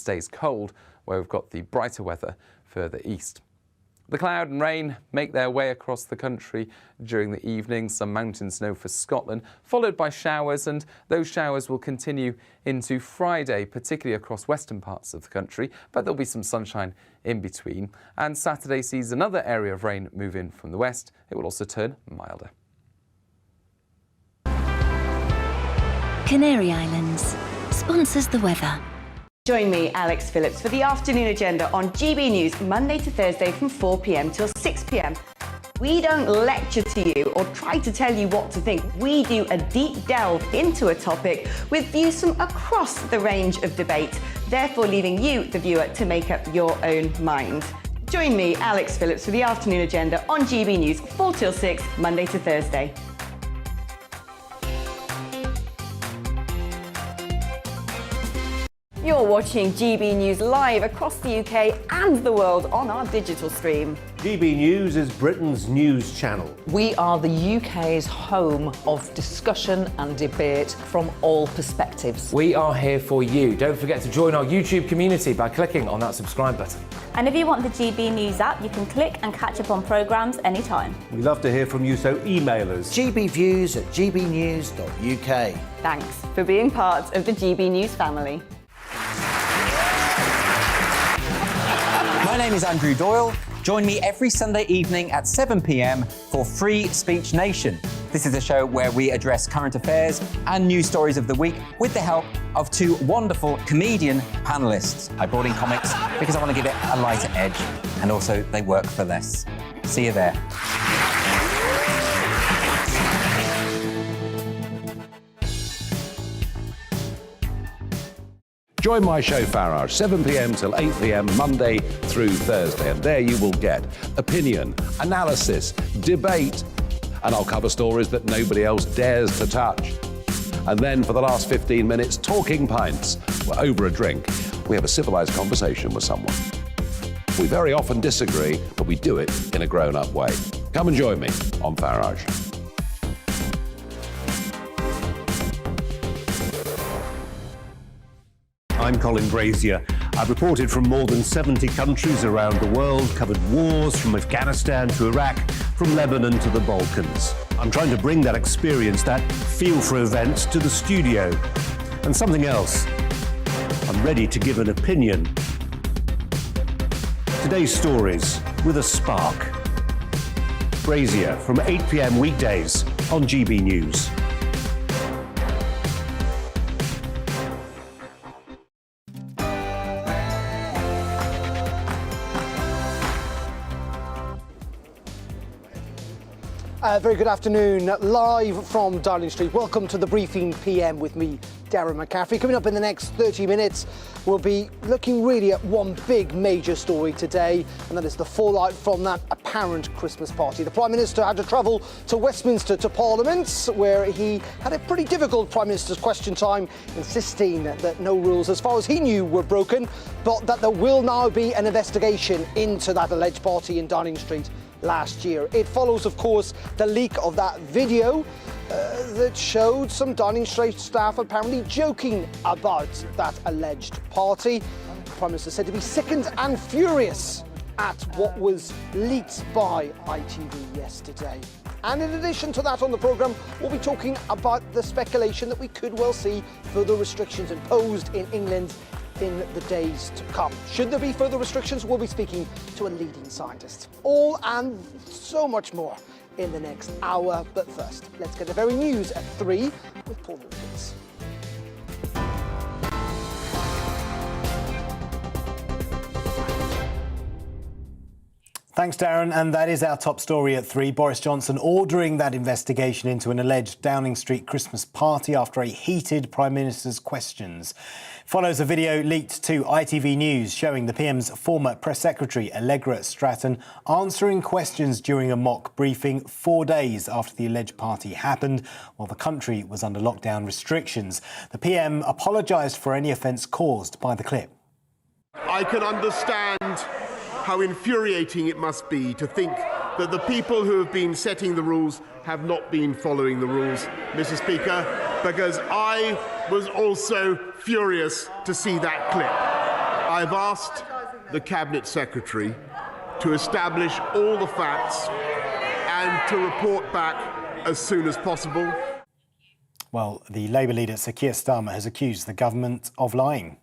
stays cold, where we've got the brighter weather further east. The cloud and rain make their way across the country during the evening. Some mountain snow for Scotland, followed by showers, and those showers will continue into Friday, particularly across western parts of the country, but there'll be some sunshine in between. And Saturday sees another area of rain move in from the west. It will also turn milder. Canary Islands sponsors the weather. Join me, Alex Phillips, for the afternoon agenda on GB News, Monday to Thursday from 4 p.m. till 6 p.m. We don't lecture to you or try to tell you what to think. We do a deep delve into a topic with views from across the range of debate, therefore leaving you, the viewer, to make up your own mind. Join me, Alex Phillips, for the afternoon agenda on GB News, 4 till 6, Monday to Thursday. You're watching GB News live across the UK and the world on our digital stream. GB News is Britain's news channel. We are the UK's home of discussion and debate from all perspectives. We are here for you. Don't forget to join our YouTube community by clicking on that subscribe button. And if you want the GB News app, you can click and catch up on programmes anytime. We love to hear from you, so email us. gbviews@gbnews.uk. Thanks for being part of the GB News family. My name is Andrew Doyle. Join me every Sunday evening at 7 p.m. for Free Speech Nation. This is a show where we address current affairs and news stories of the week with the help of two wonderful comedian panellists. I brought in comics because I want to give it a lighter edge, and also they work for less. See you there. Join my show Farage, 7 p.m. till 8 p.m. Monday through Thursday, and there you will get opinion, analysis, debate, and I'll cover stories that nobody else dares to touch. And then for the last 15 minutes, talking pints. We're over a drink. We have a civilised conversation with someone. We very often disagree, but we do it in a grown-up way. Come and join me on Farage. I'm Colin Brazier. I've reported from more than 70 countries around the world, covered wars from Afghanistan to Iraq, from Lebanon to the Balkans. I'm trying to bring that experience, that feel for events, to the studio. And something else, I'm ready to give an opinion. Today's stories with a spark. Brazier from 8 p.m. weekdays on GB News. Very good afternoon, live from Downing Street. Welcome to the Briefing PM with me, Darren McCaffrey. Coming up in the next 30 minutes, we'll be looking really at one big major story today, and that is the fallout from that apparent Christmas party. The Prime Minister had to travel to Westminster to Parliament, where he had a pretty difficult Prime Minister's question time, insisting that no rules, as far as he knew, were broken, but that there will now be an investigation into that alleged party in Downing Street last year. It follows, of course, the leak of that video that showed some Downing Street staff apparently joking about that alleged party. The Prime Minister said to be sickened and furious at what was leaked by ITV yesterday. And in addition to that on the programme, we'll be talking about the speculation that we could well see further restrictions imposed in England in the days to come. Should there be further restrictions, we'll be speaking to a leading scientist. All and so much more in the next hour. But first, let's get the very news at 3 with Paul Wilkins. Thanks, Darren. And that is our top story at 3. Boris Johnson ordering that investigation into an alleged Downing Street Christmas party after a heated Prime Minister's questions. Follows a video leaked to ITV News showing the PM's former press secretary, Allegra Stratton, answering questions during a mock briefing 4 days after the alleged party happened, while the country was under lockdown restrictions. The PM apologised for any offence caused by the clip. I can understand how infuriating it must be to think that the people who have been setting the rules have not been following the rules, Mr. Speaker, because I was also furious to see that clip. I've asked the Cabinet Secretary to establish all the facts and to report back as soon as possible. Well, the Labour leader, Sir Keir Starmer, has accused the government of lying.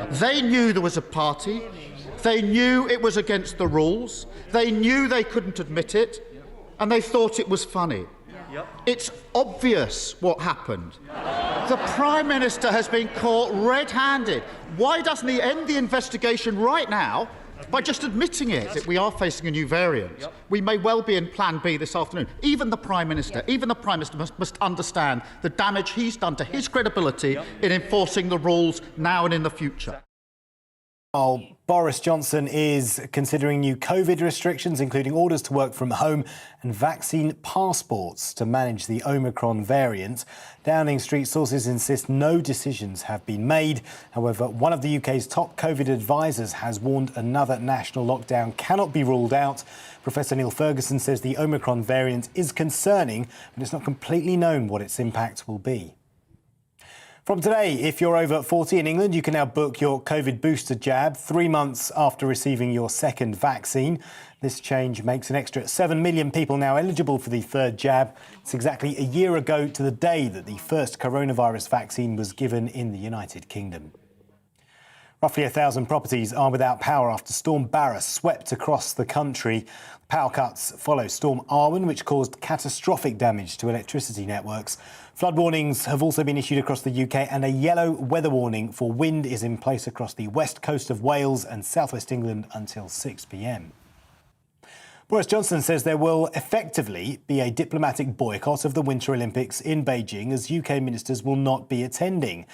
They knew there was a party. They knew it was against the rules. They knew they couldn't admit it, and they thought it was funny. It's obvious what happened. The Prime Minister has been caught red-handed. Why doesn't he end the investigation right now by just admitting it, that we are facing a new variant? We may well be in Plan B this afternoon. Even the Prime Minister, must understand the damage he's done to his credibility in enforcing the rules now and in the future. While Boris Johnson is considering new COVID restrictions, including orders to work from home and vaccine passports to manage the Omicron variant, Downing Street sources insist no decisions have been made. However, one of the UK's top COVID advisors has warned another national lockdown cannot be ruled out. Professor Neil Ferguson says the Omicron variant is concerning, but it's not completely known what its impact will be. From today, if you're over 40 in England, you can now book your COVID booster jab 3 months after receiving your second vaccine. This change makes an extra 7 million people now eligible for the third jab. It's exactly a year ago to the day that the first coronavirus vaccine was given in the United Kingdom. Roughly 1,000 properties are without power after Storm Barra swept across the country. Power cuts follow Storm Arwen, which caused catastrophic damage to electricity networks. Flood warnings have also been issued across the UK, and a yellow weather warning for wind is in place across the west coast of Wales and southwest England until 6 p.m. Boris Johnson says there will effectively be a diplomatic boycott of the Winter Olympics in Beijing, as UK ministers will not be attending.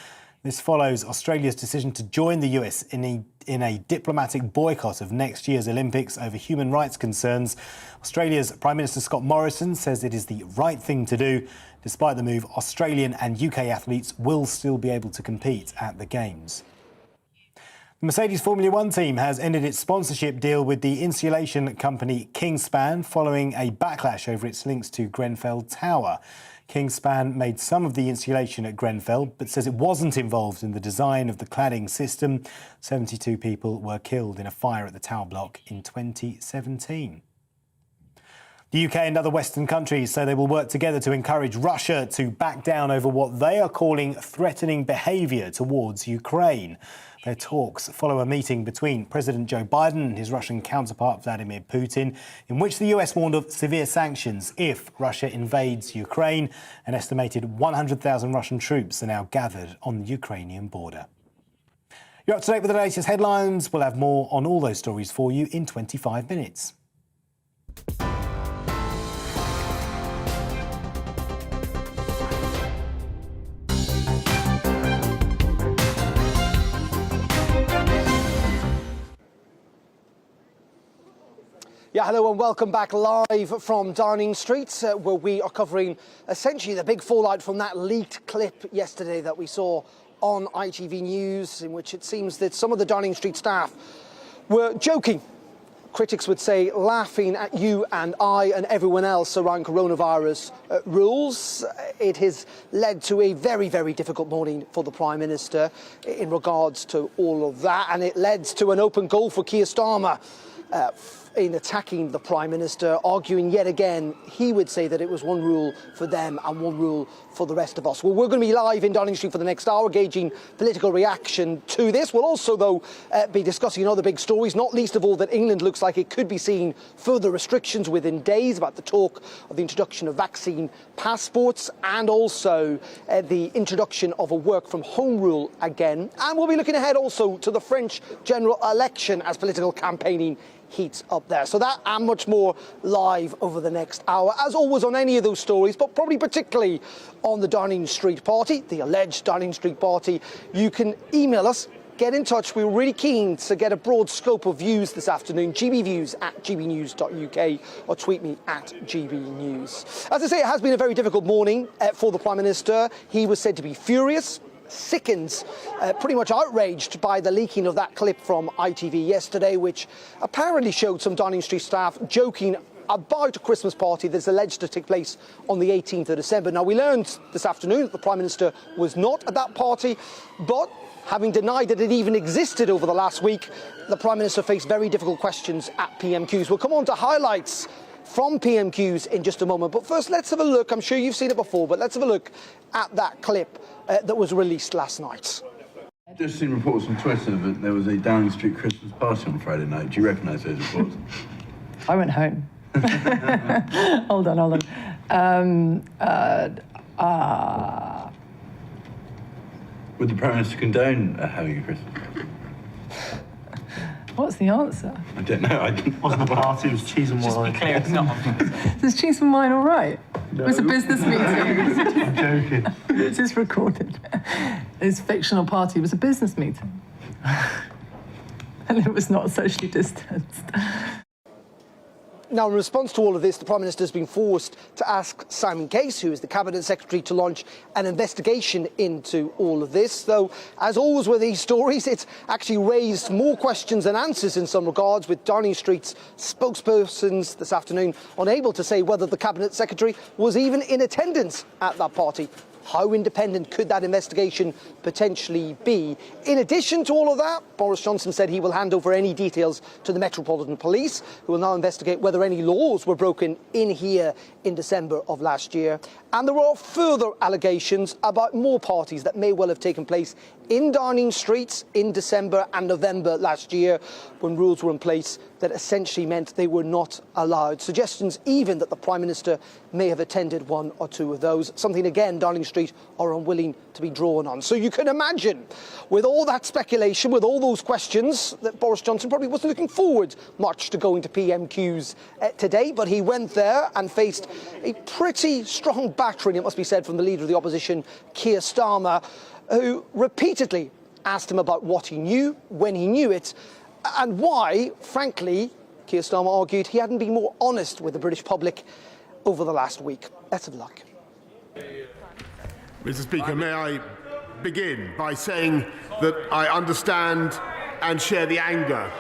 This follows Australia's decision to join the US in a diplomatic boycott of next year's Olympics over human rights concerns. Australia's Prime Minister Scott Morrison says it is the right thing to do. Despite the move, Australian and UK athletes will still be able to compete at the Games. The Mercedes Formula One team has ended its sponsorship deal with the insulation company Kingspan following a backlash over its links to Grenfell Tower. Kingspan made some of the insulation at Grenfell, but says it wasn't involved in the design of the cladding system. 72 people were killed in a fire at the tower block in 2017. The UK and other Western countries say they will work together to encourage Russia to back down over what they are calling threatening behaviour towards Ukraine. Their talks follow a meeting between President Joe Biden and his Russian counterpart Vladimir Putin, in which the US warned of severe sanctions if Russia invades Ukraine. An estimated 100,000 Russian troops are now gathered on the Ukrainian border. You're up to date with the latest headlines. We'll have more on all those stories for you in 25 minutes. Yeah, hello and welcome back live from Downing Street, where we are covering essentially the big fallout from that leaked clip yesterday that we saw on ITV News, in which it seems that some of the Downing Street staff were joking. Critics would say laughing at you and I and everyone else around coronavirus rules. It has led to a very, very difficult morning for the Prime Minister in regards to all of that, and it led to an open goal for Keir Starmer in attacking the Prime Minister, arguing yet again he would say that it was one rule for them and one rule for the rest of us. Well, we're going to be live in Downing Street for the next hour, gauging political reaction to this. We'll also, though, be discussing other big stories, not least of all that England looks like it could be seeing further restrictions within days, about the talk of the introduction of vaccine passports and also the introduction of a work-from-home rule again. And we'll be looking ahead also to the French general election as political campaigning heats up there. So that and much more live over the next hour, as always on any of those stories, but probably particularly on the Downing Street party, the alleged Downing Street party. You can email us, get in touch. We're really keen to get a broad scope of views this afternoon. gbviews@gbnews.uk or tweet me at gbnews. As I say, it has been a very difficult morning for the Prime Minister. He was said to be furious, sickened, pretty much outraged by the leaking of that clip from ITV yesterday, which apparently showed some Downing Street staff joking about a Christmas party that's alleged to take place on the 18th of December. Now, we learned this afternoon that the Prime Minister was not at that party, but having denied that it even existed over the last week, the Prime Minister faced very difficult questions at PMQs. We'll come on to highlights from PMQs in just a moment. But first, let's have a look. I'm sure you've seen it before, but let's have a look at that clip that was released last night. I've just seen reports on Twitter that there was a Downing Street Christmas party on Friday night. Do you recognise those reports? I went home. Hold on. Would the Prime Minister condone having a Christmas party? What's the answer? I don't know. It wasn't a party, it was cheese and wine. Just be clear, it's not. Is cheese and wine all right? No. It was a business meeting. I'm joking. This is recorded. This fictional party was a business meeting. And it was not socially distanced. Now, in response to all of this, the Prime Minister has been forced to ask Simon Case, who is the Cabinet Secretary, to launch an investigation into all of this. Though, as always with these stories, it's actually raised more questions than answers in some regards, with Downing Street's spokespersons this afternoon unable to say whether the Cabinet Secretary was even in attendance at that party. How independent could that investigation potentially be? In addition to all of that, Boris Johnson said he will hand over any details to the Metropolitan Police, who will now investigate whether any laws were broken in here in December of last year. And there are further allegations about more parties that may well have taken place in Downing Street in December and November last year, when rules were in place that essentially meant they were not allowed. Suggestions even that the Prime Minister may have attended one or two of those, something again Downing Street are unwilling to be drawn on. So you can imagine, with all that speculation, with all those questions, that Boris Johnson probably wasn't looking forward much to going to PMQs today, but he went there and faced a pretty strong battering, it must be said, from the Leader of the Opposition, Keir Starmer, who repeatedly asked him about what he knew, when he knew it, and why, frankly, Keir Starmer argued he hadn't been more honest with the British public over the last week. Let's have a look. Mr. Speaker, may I begin by saying that I understand and share the anger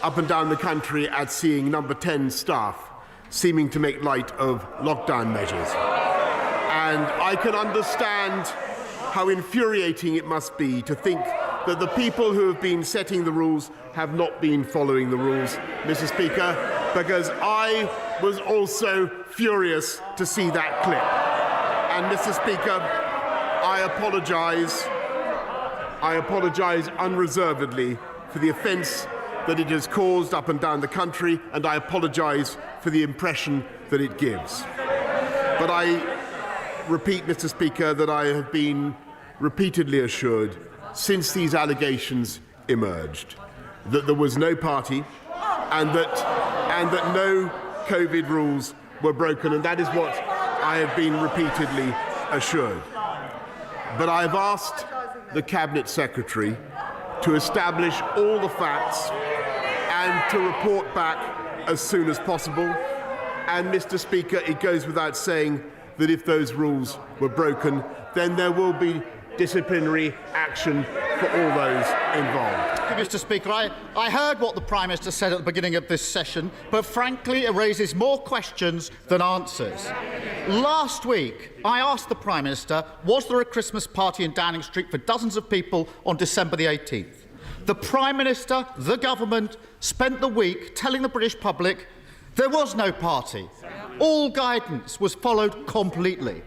up and down the country at seeing Number 10 staff seeming to make light of lockdown measures. And I can understand how infuriating it must be to think that the people who have been setting the rules have not been following the rules, Mr. Speaker, because I was also furious to see that clip. And, Mr. Speaker, I apologise unreservedly for the offence that it has caused up and down the country, and I apologise for the impression that it gives. But I repeat, Mr. Speaker, that I have been repeatedly assured since these allegations emerged that there was no party and that no COVID rules were broken, and that is what I have been repeatedly assured. But I have asked the Cabinet Secretary to establish all the facts and to report back as soon as possible. And, Mr. Speaker, it goes without saying that if those rules were broken, then there will be disciplinary action for all those involved. Mr. Speaker, I heard what the Prime Minister said at the beginning of this session, but frankly it raises more questions than answers. Last week, I asked the Prime Minister, was there a Christmas party in Downing Street for dozens of people on December the 18th? The Prime Minister, the government, spent the week telling the British public there was no party. All guidance was followed completely.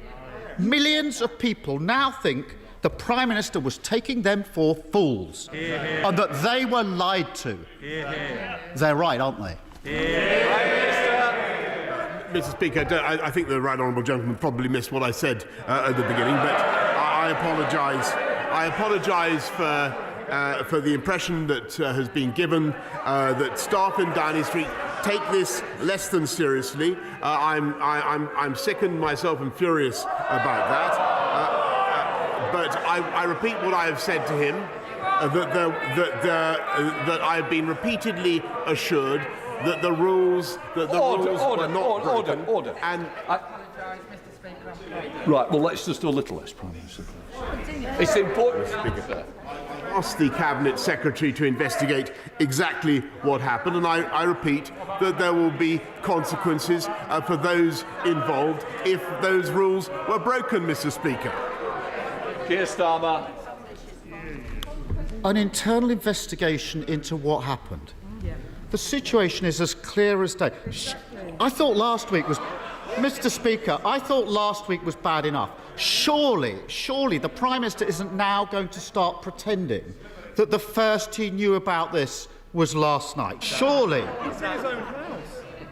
Millions of people now think the Prime Minister was taking them for fools and that they were lied to. They're right, aren't they? Mr. Speaker, I think the right honourable gentleman probably missed what I said at the beginning, but I apologise. I apologise for the impression that has been given that staff in Downing Street take this less than seriously. I'm sickened myself and furious about that. But I repeat what I have said to him, that I have been repeatedly assured that the rules were not broken. Order. And right, well, let's just do a little less, Prime Minister. It's important. asked the Cabinet Secretary to investigate exactly what happened, and I repeat that there will be consequences for those involved if those rules were broken, Mr. Speaker. Keir Starmer. An internal investigation into what happened. The situation is as clear as day. I thought last week was, Mr. Speaker, I thought last week was bad enough. Surely the Prime Minister isn't now going to start pretending that the first he knew about this was last night. Surely.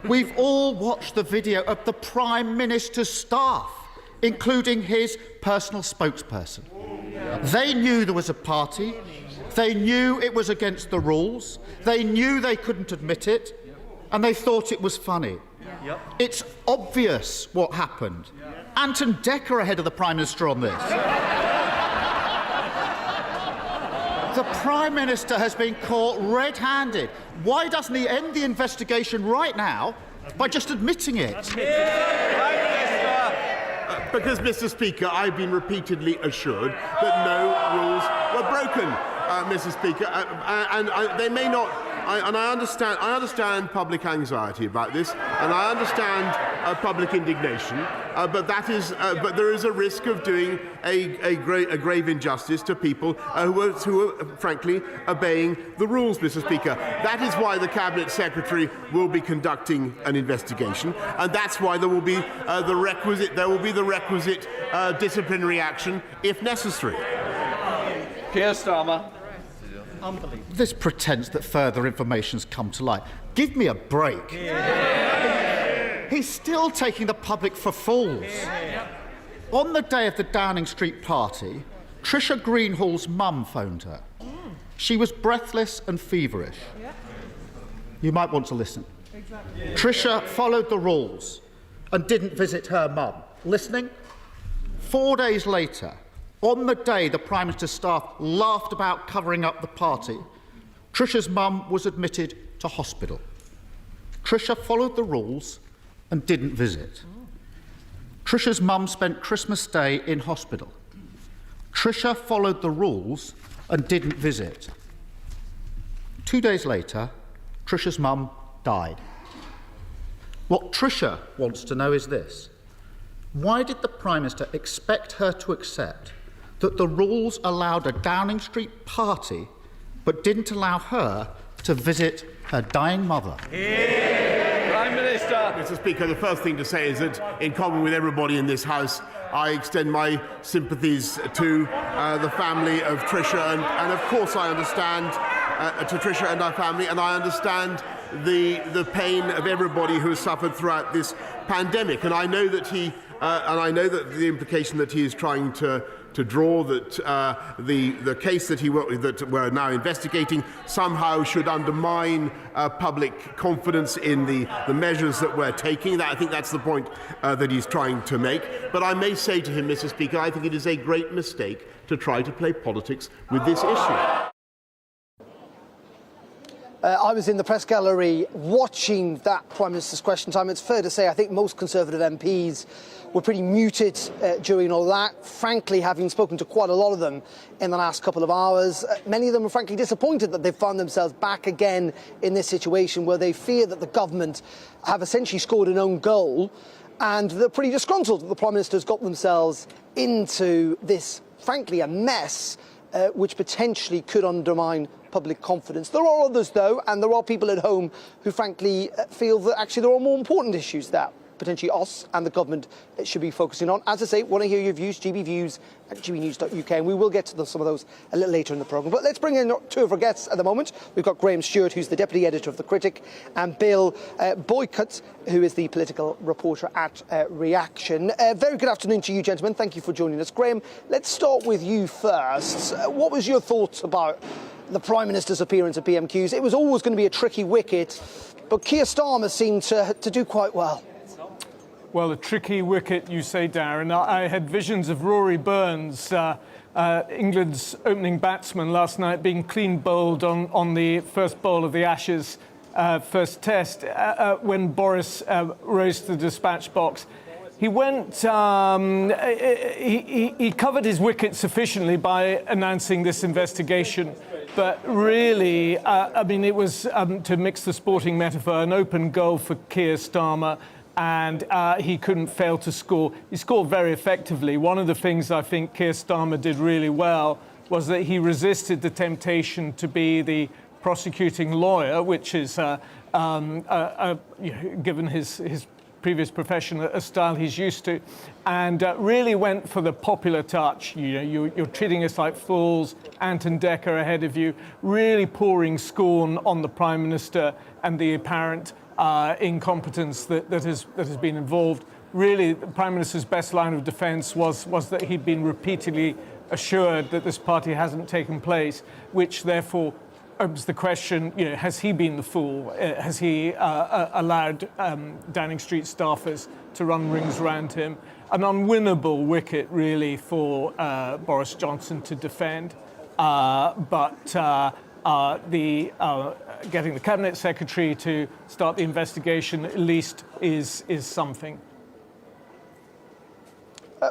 We've all watched the video of the Prime Minister's staff, including his personal spokesperson. They knew there was a party. They knew it was against the rules. They knew they couldn't admit it, and they thought it was funny. It's obvious what happened. Anton Decker ahead of the Prime Minister on this. The Prime Minister has been caught red-handed. Why doesn't he end the investigation right now by just admitting it? Because, Mr. Speaker, I've been repeatedly assured that no rules were broken, Mr. Speaker, and they may not. I understand public anxiety about this, and I understand public indignation. But there is a risk of doing a grave injustice to people who are frankly obeying the rules, Mr. Speaker. That is why the Cabinet Secretary will be conducting an investigation, and that's why there will be the requisite disciplinary action if necessary. Keir Starmer. This pretence that further information's come to light. Give me a break. He's still taking the public for fools. On the day of the Downing Street party, Trisha Greenhall's mum phoned her. She was breathless and feverish. You might want to listen. Trisha followed the rules and didn't visit her mum. Listening? 4 days later, on the day the Prime Minister's staff laughed about covering up the party, Trisha's mum was admitted to hospital. Trisha followed the rules and didn't visit. Trisha's mum spent Christmas Day in hospital. Trisha followed the rules and didn't visit. 2 days later, Trisha's mum died. What Trisha wants to know is this: why did the Prime Minister expect her to accept that the rules allowed a Downing Street party but didn't allow her to visit her dying mother? Prime Minister. Mr. Speaker, the first thing to say is that, in common with everybody in this House, I extend my sympathies to the family of Trisha, and of course I understand to Trisha and her family, and I understand the pain of everybody who has suffered throughout this pandemic. And I know that the implication that he is trying to draw, that the case that we're now investigating somehow should undermine public confidence in the measures that we're taking. I think that's the point that he's trying to make. But I may say to him, Mr. Speaker, I think it is a great mistake to try to play politics with this issue. I was in the press gallery watching that Prime Minister's question time. It's fair to say I think most Conservative MPs were pretty muted during all that. Frankly, having spoken to quite a lot of them in the last couple of hours, many of them were frankly disappointed that they've found themselves back again in this situation where they fear that the government have essentially scored an own goal, and they're pretty disgruntled that the Prime Minister's got themselves into this, frankly, a mess which potentially could undermine public confidence. There are others, though, and there are people at home who, frankly, feel that actually there are more important issues that potentially us and the government should be focusing on. As I say, want to hear your views, gbviews at gbnews.uk, and we will get to some of those a little later in the programme. But let's bring in two of our guests at the moment. We've got Graham Stewart, who's the Deputy Editor of The Critic, and Bill Boycott, who is the political reporter at Reaction. Very good afternoon to you, gentlemen. Thank you for joining us. Graham, let's start with you first. What was your thoughts about the Prime Minister's appearance at PMQs? It was always going to be a tricky wicket, but Keir Starmer seemed to do quite well. Well, a tricky wicket, you say, Darren. I had visions of Rory Burns, England's opening batsman, last night being clean bowled on the first ball of the Ashes first test when Boris rose to the dispatch box. he went. He covered his wicket sufficiently by announcing this investigation, but really, I mean, it was to mix the sporting metaphor, an open goal for Keir Starmer. And he couldn't fail to score. He scored very effectively. One of the things I think Keir Starmer did really well was that he resisted the temptation to be the prosecuting lawyer, which is, given his previous profession, a style he's used to, and really went for the popular touch. You're treating us like fools, Ant and Dec are ahead of you, really pouring scorn on the Prime Minister and the apparent incompetence that has been involved. Really, the Prime Minister's best line of defence was that he'd been repeatedly assured that this party hasn't taken place, which therefore opens the question, has he been the fool? Has he allowed Downing Street staffers to run rings around him? An unwinnable wicket, really, for Boris Johnson to defend. Getting the Cabinet Secretary to start the investigation at least is something.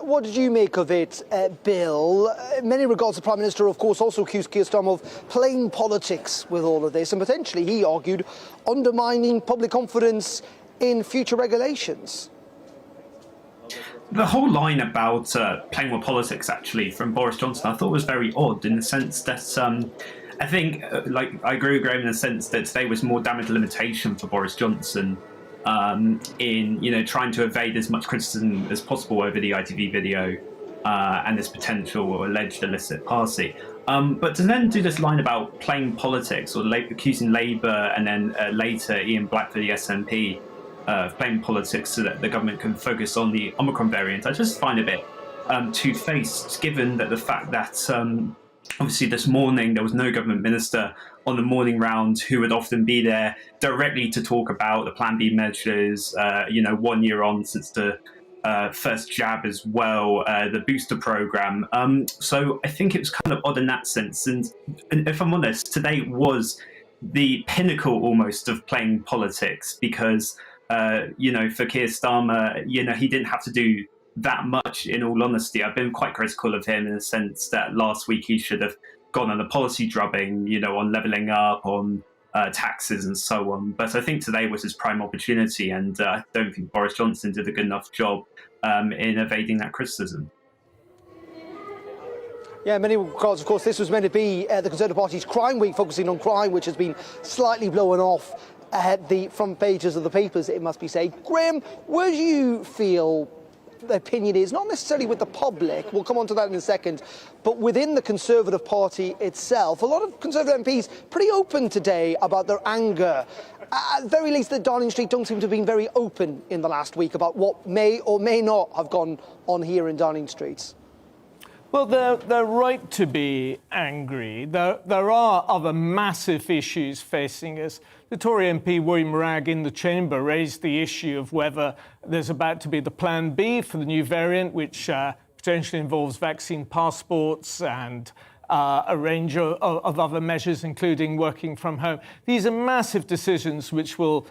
What did you make of it, Bill? In many regards, the Prime Minister, of course, also accused Keir Starmer of playing politics with all of this, and potentially, he argued, undermining public confidence in future regulations. The whole line about playing with politics, actually, from Boris Johnson, I thought was very odd in the sense that I think, I agree with Graham in the sense that today was more damage limitation for Boris Johnson in trying to evade as much criticism as possible over the ITV video and this potential or alleged illicit party. But to then do this line about playing politics or accusing Labour and then later Ian Black for the SNP of playing politics so that the government can focus on the Omicron variant, I just find a bit two-faced, given that the fact that obviously this morning there was no government minister on the morning round who would often be there directly to talk about the Plan B measures, 1 year on since the first jab as well, the booster programme. So I think it was kind of odd in that sense. And if I'm honest, today was the pinnacle almost of playing politics because, for Keir Starmer, he didn't have to do that much, in all honesty. I've been quite critical of him in the sense that last week he should have gone on a policy drubbing, on levelling up, on taxes and so on. But I think today was his prime opportunity, and I don't think Boris Johnson did a good enough job in evading that criticism. Yeah, in many regards, of course, this was meant to be the Conservative Party's crime week, focusing on crime, which has been slightly blown off at the front pages of the papers, it must be said. Graham, where do you feel the opinion is, not necessarily with the public, we'll come on to that in a second, but within the Conservative Party itself? A lot of Conservative MPs pretty open today about their anger. At the very least, the Downing Street don't seem to have been very open in the last week about what may or may not have gone on here in Downing Street. Well, they're right to be angry. There are other massive issues facing us. The Tory MP William Wragg in the Chamber raised the issue of whether there's about to be the Plan B for the new variant, which potentially involves vaccine passports and a range of other measures, including working from home. These are massive decisions which will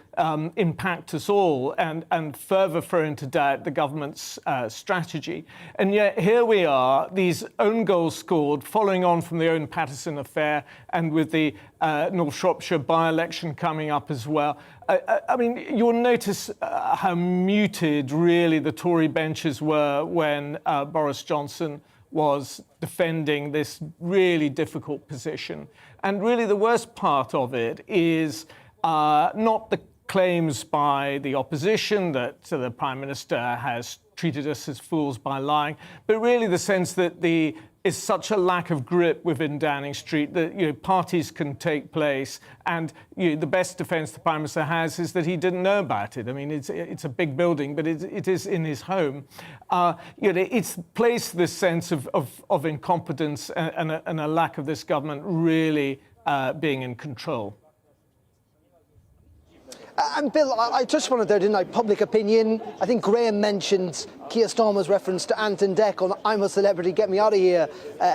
impact us all and further throw into doubt the government's strategy. And yet here we are, these own goals scored, following on from the Owen Paterson affair and with the North Shropshire by-election coming up as well. I mean, you'll notice how muted really the Tory benches were when Boris Johnson was defending this really difficult position. And really the worst part of it is not the claims by the opposition that the Prime Minister has treated us as fools by lying, but really the sense that there is such a lack of grip within Downing Street that parties can take place, and the best defence the Prime Minister has is that he didn't know about it. I mean, it's a big building, but it is in his home. It's placed this sense of incompetence and a lack of this government really being in control. And Bill, I touched on it there, didn't I? Public opinion. I think Graham mentioned Keir Starmer's reference to Ant and Dec on I'm a Celebrity, Get Me Out of Here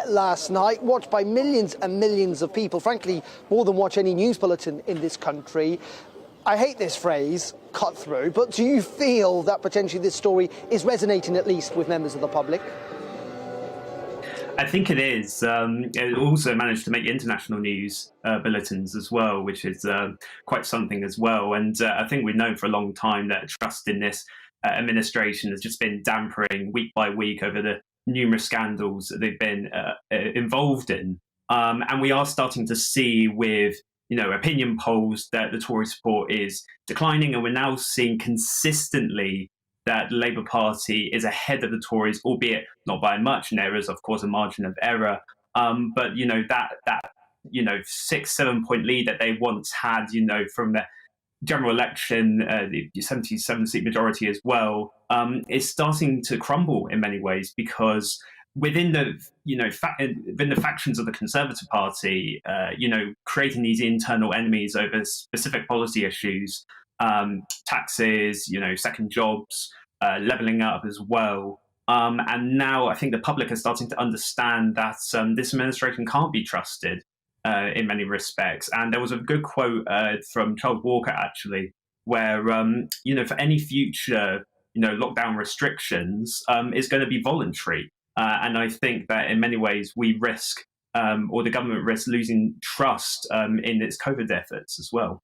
last night, watched by millions and millions of people, frankly, more than watch any news bulletin in this country. I hate this phrase, cut through, but do you feel that potentially this story is resonating at least with members of the public? I think it is. It also managed to make international news bulletins as well, which is quite something as well. And I think we've known for a long time that trust in this administration has just been dampering week by week over the numerous scandals that they've been involved in. And we are starting to see with opinion polls that the Tory support is declining, and we're now seeing consistently that the Labour Party is ahead of the Tories, albeit not by much, and there is, of course, a margin of error. But that 6-7 point lead that they once had, from the general election, the 77-seat majority as well, is starting to crumble in many ways, because within the within the factions of the Conservative Party, creating these internal enemies over specific policy issues, taxes, second jobs, levelling up as well. And now I think the public is starting to understand that this administration can't be trusted in many respects. And there was a good quote from Charles Walker, actually, where, for any future, lockdown restrictions is going to be voluntary. And I think that in many ways we risk, or the government risks, losing trust in its COVID efforts as well.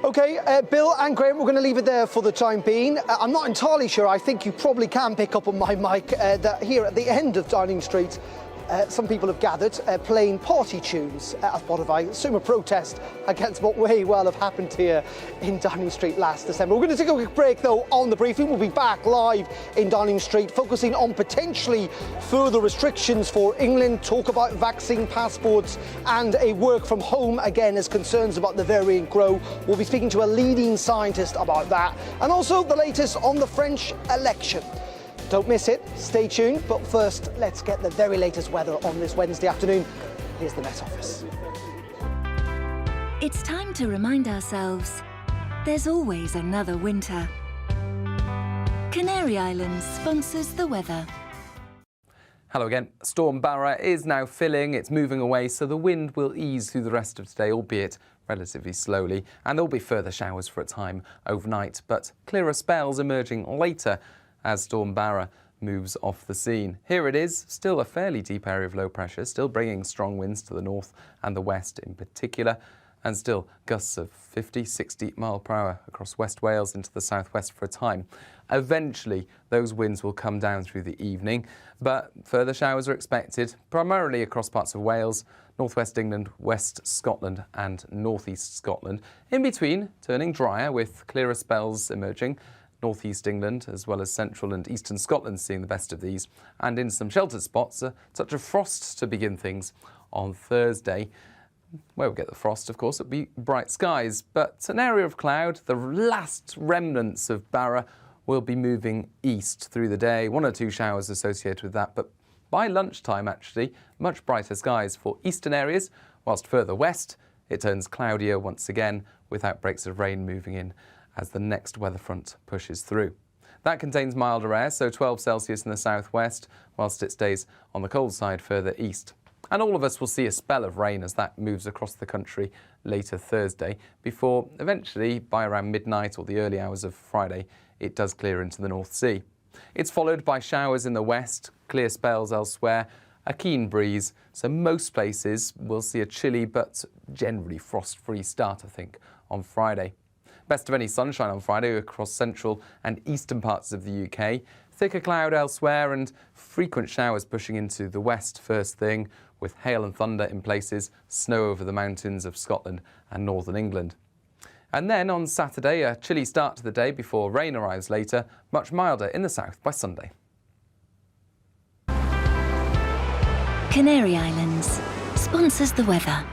OK, Bill and Graham, we're going to leave it there for the time being. I'm not entirely sure. I think you probably can pick up on my mic that here at the end of Downing Street, some people have gathered playing party tunes as part of a consumer protest against what may well have happened here in Downing Street last December. We're going to take a quick break, though, on the briefing. We'll be back live in Downing Street, focusing on potentially further restrictions for England, talk about vaccine passports and a work from home again as concerns about the variant grow. We'll be speaking to a leading scientist about that, and also the latest on the French election. Don't miss it, stay tuned, but first let's get the very latest weather on this Wednesday afternoon. Here's the Met Office. It's time to remind ourselves there's always another winter. Canary Islands sponsors the weather. Hello again. Storm BARRA is now filling, it's moving away, so the wind will ease through the rest of today, albeit relatively slowly, and there'll be further showers for a time overnight, but clearer spells emerging later as Storm BARRA moves off the scene. Here it is, still a fairly deep area of low pressure, still bringing strong winds to the north and the west in particular, and still gusts of 50, 60 mile per hour across West Wales into the southwest for a time. Eventually, those winds will come down through the evening, but further showers are expected, primarily across parts of Wales, northwest England, West Scotland and northeast Scotland. In between, turning drier with clearer spells emerging. Northeast England, as well as central and eastern Scotland seeing the best of these, and in some sheltered spots, a touch of frost to begin things on Thursday. Where we'll get the frost, of course, it'll be bright skies, but an area of cloud, the last remnants of BARRA, will be moving east through the day. 1 or 2 showers associated with that, but by lunchtime, actually, much brighter skies for eastern areas, whilst further west, it turns cloudier once again, with outbreaks of rain moving in as the next weather front pushes through. That contains milder air, so 12 Celsius in the southwest, whilst it stays on the cold side further east. And all of us will see a spell of rain as that moves across the country later Thursday, before eventually, by around midnight or the early hours of Friday, it does clear into the North Sea. It's followed by showers in the west, clear spells elsewhere, a keen breeze, so most places will see a chilly but generally frost-free start, I think, on Friday. Best of any sunshine on Friday across central and eastern parts of the UK. Thicker cloud elsewhere and frequent showers pushing into the west first thing, with hail and thunder in places, snow over the mountains of Scotland and northern England. And then on Saturday, a chilly start to the day before rain arrives later, much milder in the south by Sunday. Canary Islands sponsors the weather.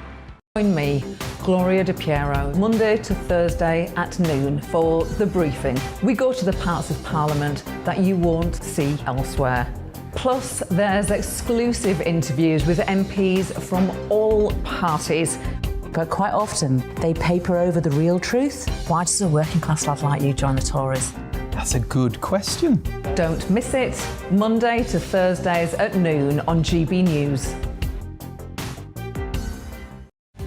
Join me, Gloria De Piero, Monday to Thursday at noon for The Briefing. We go to the parts of Parliament that you won't see elsewhere. Plus, there's exclusive interviews with MPs from all parties. But quite often, they paper over the real truth. Why does a working class lad like you join the Tories? That's a good question. Don't miss it, Monday to Thursdays at noon on GB News.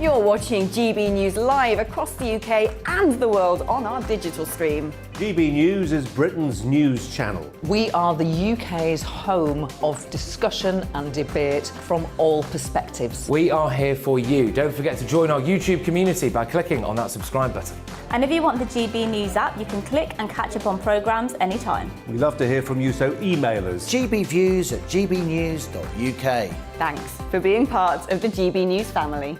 You're watching GB News live across the UK and the world on our digital stream. GB News is Britain's news channel. We are the UK's home of discussion and debate from all perspectives. We are here for you. Don't forget to join our YouTube community by clicking on that subscribe button. And if you want the GB News app, you can click and catch up on programmes anytime. We love to hear from you, so email us. gbviews@gbnews.uk. Thanks for being part of the GB News family.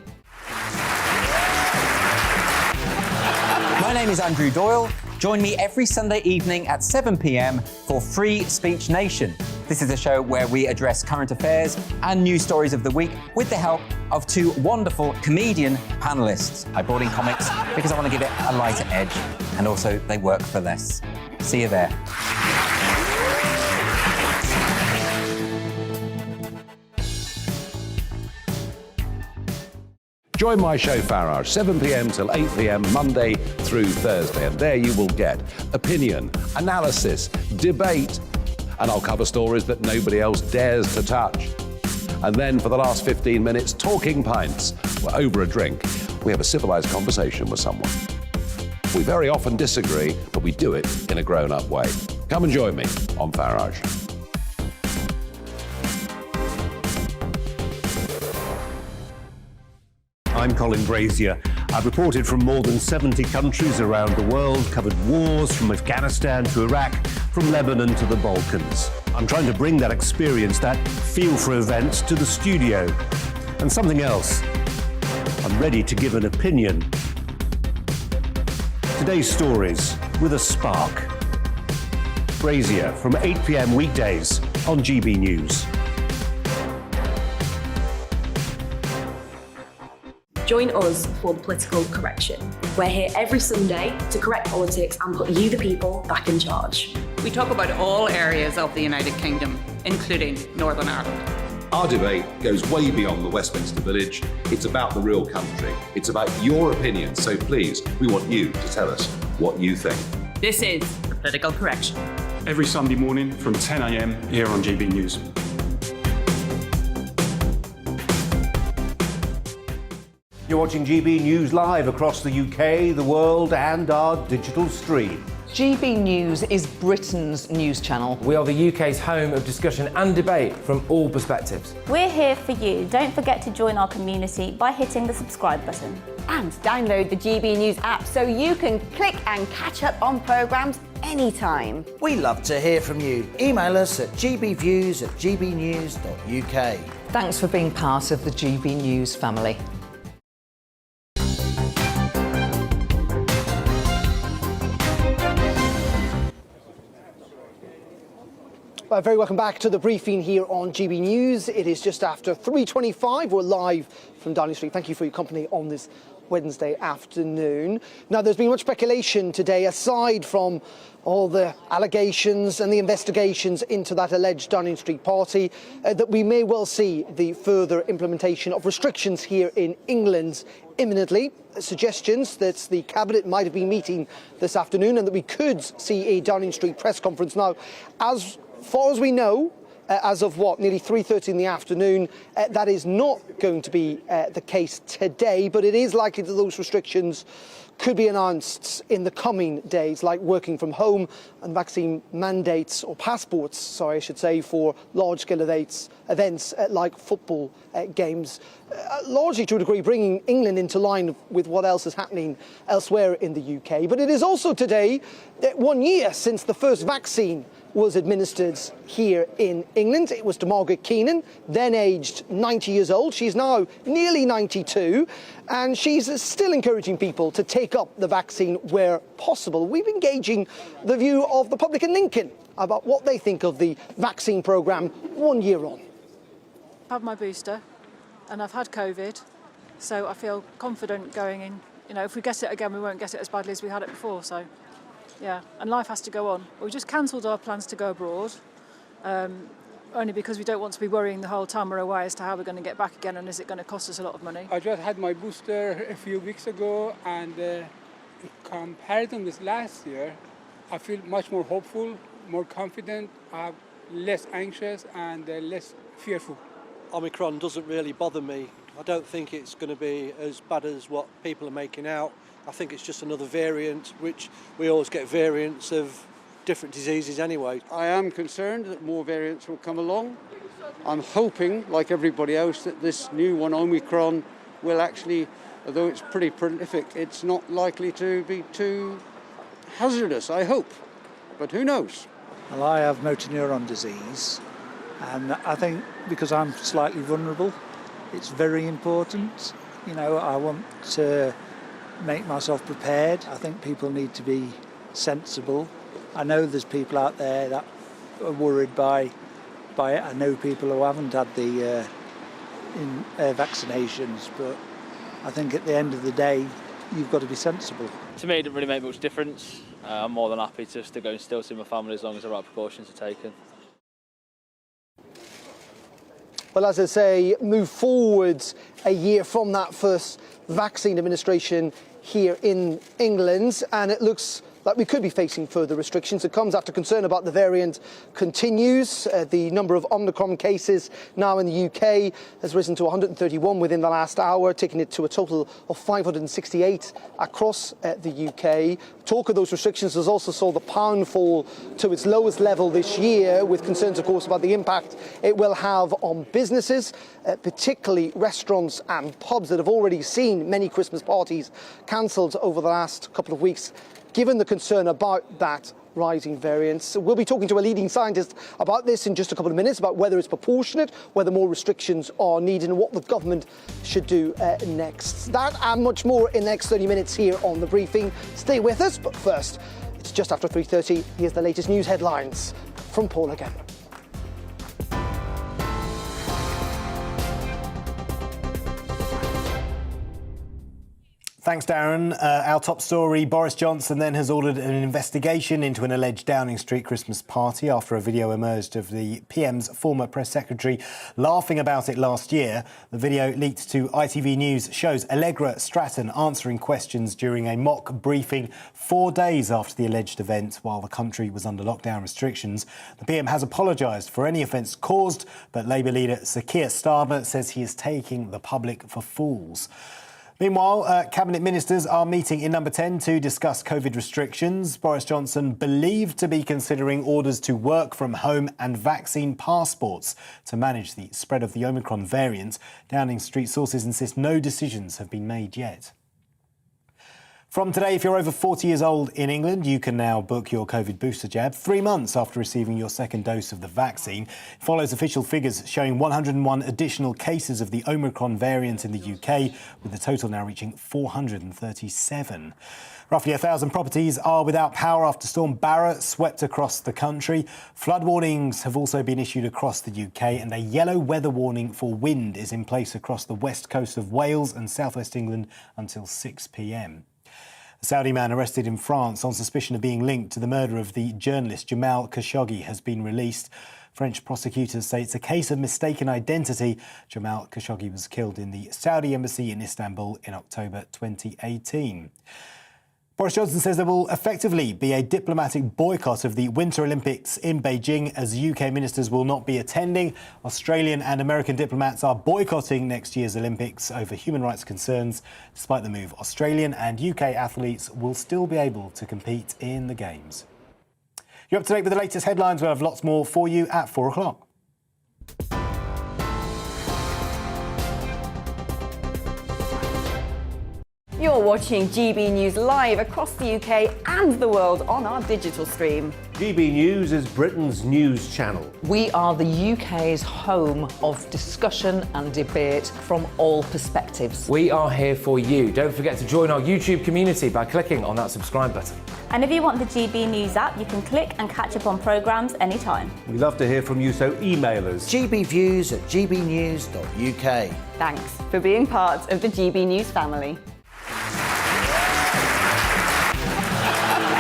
My name is Andrew Doyle. Join me every Sunday evening at 7 p.m. for Free Speech Nation. This is a show where we address current affairs and news stories of the week with the help of two wonderful comedian panellists. I brought in comics because I want to give it a lighter edge, and also they work for less. See you there. Join my show Farage, 7 p.m. till 8 p.m. Monday through Thursday, and there you will get opinion, analysis, debate, and I'll cover stories that nobody else dares to touch. And then for the last 15 minutes, talking pints. We're over a drink. We have a civilised conversation with someone. We very often disagree, but we do it in a grown-up way. Come and join me on Farage. I'm Colin Brazier. I've reported from more than 70 countries around the world, covered wars from Afghanistan to Iraq, from Lebanon to the Balkans. I'm trying to bring that experience, that feel for events, to the studio. And something else. I'm ready to give an opinion. Today's stories with a spark. Brazier from 8 p.m. weekdays on GB News. Join us for the Political Correction. We're here every Sunday to correct politics and put you, the people, back in charge. We talk about all areas of the United Kingdom, including Northern Ireland. Our debate goes way beyond the Westminster Village. It's about the real country. It's about your opinion. So please, we want you to tell us what you think. This is the Political Correction. Every Sunday morning from 10 a.m. here on GB News. You're watching GB News live across the UK, the world, and our digital stream. GB News is Britain's news channel. We are the UK's home of discussion and debate from all perspectives. We're here for you. Don't forget to join our community by hitting the subscribe button. And download the GB News app so you can click and catch up on programmes anytime. We love to hear from you. Email us at gbviews@gbnews.uk. Thanks for being part of the GB News family. Very welcome back to the briefing here on GB News. It is just after 3:25. We're live from Downing Street. Thank you for your company on this Wednesday afternoon. Now, there's been much speculation today, aside from all the allegations and the investigations into that alleged Downing Street party, that we may well see the further implementation of restrictions here in England imminently. Suggestions that the Cabinet might have been meeting this afternoon and that we could see a Downing Street press conference. Now, as far as we know, as of nearly 3:30 in the afternoon, that is not going to be the case today, but it is likely that those restrictions could be announced in the coming days, like working from home and vaccine mandates, or passports, sorry, I should say, for large-scale events like football games, largely to a degree bringing England into line with what else is happening elsewhere in the UK. But it is also today 1 year since the first vaccine was administered here in England. It was to Margaret Keenan, then aged 90 years old. She's now nearly 92, and she's still encouraging people to take up the vaccine where possible. We're engaging the view of the public in Lincoln about what they think of the vaccine programme 1 year on. I've had my booster and I've had COVID, so I feel confident going in. You know, if we get it again, we won't get it as badly as we had it before, so yeah, and life has to go on. We just cancelled our plans to go abroad, only because we don't want to be worrying the whole time we're away as to how we're going to get back again and is it going to cost us a lot of money. I just had my booster a few weeks ago, and compared to this last year, I feel much more hopeful, more confident, less anxious and less fearful. Omicron doesn't really bother me I don't think it's going to be as bad as what people are making out. I think it's just another variant, which we always get variants of different diseases anyway. I am concerned that more variants will come along. I'm hoping, like everybody else, that this new one, Omicron, will actually, although it's pretty prolific, it's not likely to be too hazardous, I hope. But who knows? Well, I have motor neuron disease, and I think because I'm slightly vulnerable, it's very important. You know, I want to make myself prepared. I think people need to be sensible. I know there's people out there that are worried by it. I know people who haven't had the vaccinations, but I think at the end of the day, you've got to be sensible. To me, it didn't really make much difference. I'm more than happy just to go and still see my family as long as the right precautions are taken. Well, as I say, move forwards a year from that first vaccine administration here in England, and it looks like we could be facing further restrictions. It comes after concern about the variant continues. The number of Omicron cases now in the UK has risen to 131 within the last hour, taking it to a total of 568 across the UK. Talk of those restrictions has also saw the pound fall to its lowest level this year, with concerns, of course, about the impact it will have on businesses, particularly restaurants and pubs that have already seen many Christmas parties cancelled over the last couple of weeks, given the concern about that rising variants. We'll be talking to a leading scientist about this in just a couple of minutes, about whether it's proportionate, whether more restrictions are needed, and what the government should do next. That and much more in the next 30 minutes here on The Briefing. Stay with us, but first, it's just after 3:30. Here's the latest news headlines from Paul again. Thanks, Darren. Our top story, Boris Johnson then has ordered an investigation into an alleged Downing Street Christmas party after a video emerged of the PM's former press secretary laughing about it last year. The video leaked to ITV News shows Allegra, Stratton answering questions during a mock briefing 4 days after the alleged event while the country was under lockdown restrictions. The PM has apologised for any offence caused, but Labour leader Sir Keir Starmer says he is taking the public for fools. Meanwhile, Cabinet Ministers are meeting in Number 10 to discuss COVID restrictions. Boris Johnson believed to be considering orders to work from home and vaccine passports to manage the spread of the Omicron variant. Downing Street sources insist no decisions have been made yet. From today, if you're over 40 years old in England, you can now book your COVID booster jab 3 months after receiving your second dose of the vaccine. It follows official figures showing 101 additional cases of the Omicron variant in the UK, with the total now reaching 437. Roughly 1,000 properties are without power after Storm BARRA swept across the country. Flood warnings have also been issued across the UK, and a yellow weather warning for wind is in place across the west coast of Wales and southwest England until 6 p.m. A Saudi man arrested in France on suspicion of being linked to the murder of the journalist Jamal Khashoggi has been released. French prosecutors say it's a case of mistaken identity. Jamal Khashoggi was killed in the Saudi embassy in Istanbul in October 2018. Boris Johnson says there will effectively be a diplomatic boycott of the Winter Olympics in Beijing, as UK ministers will not be attending. Australian and American diplomats are boycotting next year's Olympics over human rights concerns. Despite the move, Australian and UK athletes will still be able to compete in the Games. You're up to date with the latest headlines. We'll have lots more for you at 4 o'clock. You're watching GB News live across the UK and the world on our digital stream. GB News is Britain's news channel. We are the UK's home of discussion and debate from all perspectives. We are here for you. Don't forget to join our YouTube community by clicking on that subscribe button. And if you want the GB News app, you can click and catch up on programmes anytime. We love to hear from you, so email us. gbviews@gbnews.uk. Thanks for being part of the GB News family.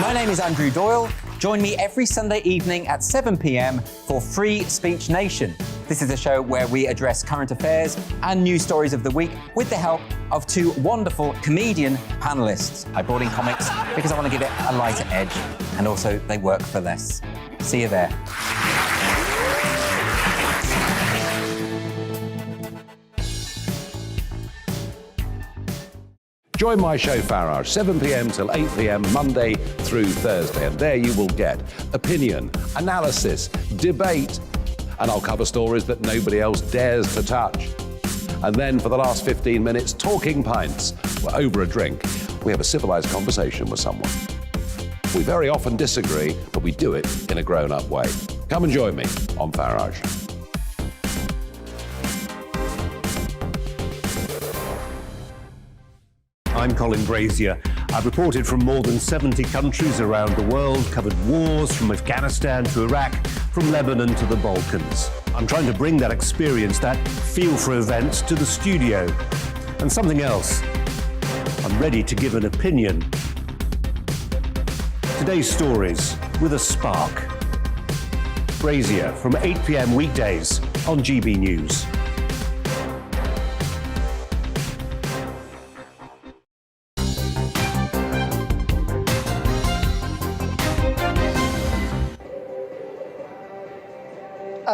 My name is Andrew Doyle. Join me every Sunday evening at 7 p.m. for Free Speech Nation. This is a show where we address current affairs and news stories of the week with the help of two wonderful comedian panellists. I brought in comics because I want to give it a lighter edge, and also they work for less. See you there. Join my show Farage, 7 p.m. till 8 p.m. Monday through Thursday, and there you will get opinion, analysis, debate, and I'll cover stories that nobody else dares to touch. And then for the last 15 minutes, talking pints. We're over a drink. We have a civilised conversation with someone. We very often disagree, but we do it in a grown-up way. Come and join me on Farage. I'm Colin Brazier. I've reported from more than 70 countries around the world, covered wars from Afghanistan to Iraq, from Lebanon to the Balkans. I'm trying to bring that experience, that feel for events, to the studio. And something else, I'm ready to give an opinion. Today's stories with a spark. Brazier from 8 p.m. weekdays on GB News.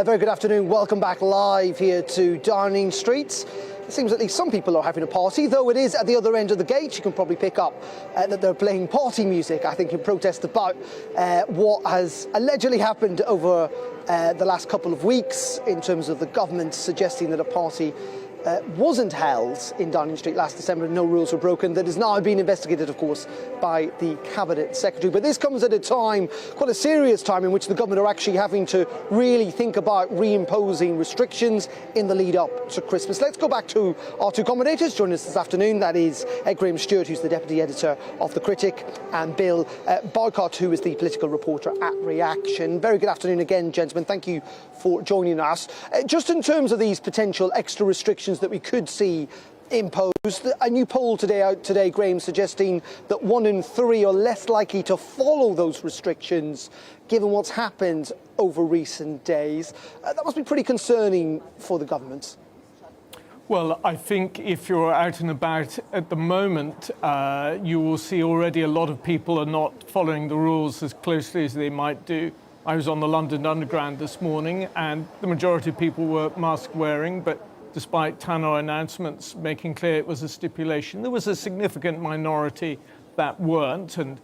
Very good afternoon. Welcome back live here to Downing Street. It seems at least some people are having a party, though it is at the other end of the gate. You can probably pick up that they're playing party music, I think, in protest about what has allegedly happened over the last couple of weeks in terms of the government suggesting that a party wasn't held in Downing Street last December and no rules were broken. That is now being investigated, of course, by the Cabinet Secretary. But this comes at a time, quite a serious time, in which the government are actually having to really think about reimposing restrictions in the lead up to Christmas. Let's go back to our two commentators joining us this afternoon. That is Graham Stewart, who's the Deputy Editor of The Critic, and Bill Boycott, who is the political reporter at Reaction. Very good afternoon again, gentlemen. Thank you for joining us. Just in terms of these potential extra restrictions that we could see imposed, a new poll out today, Graham, suggesting that 1 in 3 are less likely to follow those restrictions given what's happened over recent days. That must be pretty concerning for the government. Well, I think if you're out and about at the moment, you will see already a lot of people are not following the rules as closely as they might do. I was on the London Underground this morning, and the majority of people were mask wearing, but despite Tannoy announcements making clear it was a stipulation, there was a significant minority that weren't, and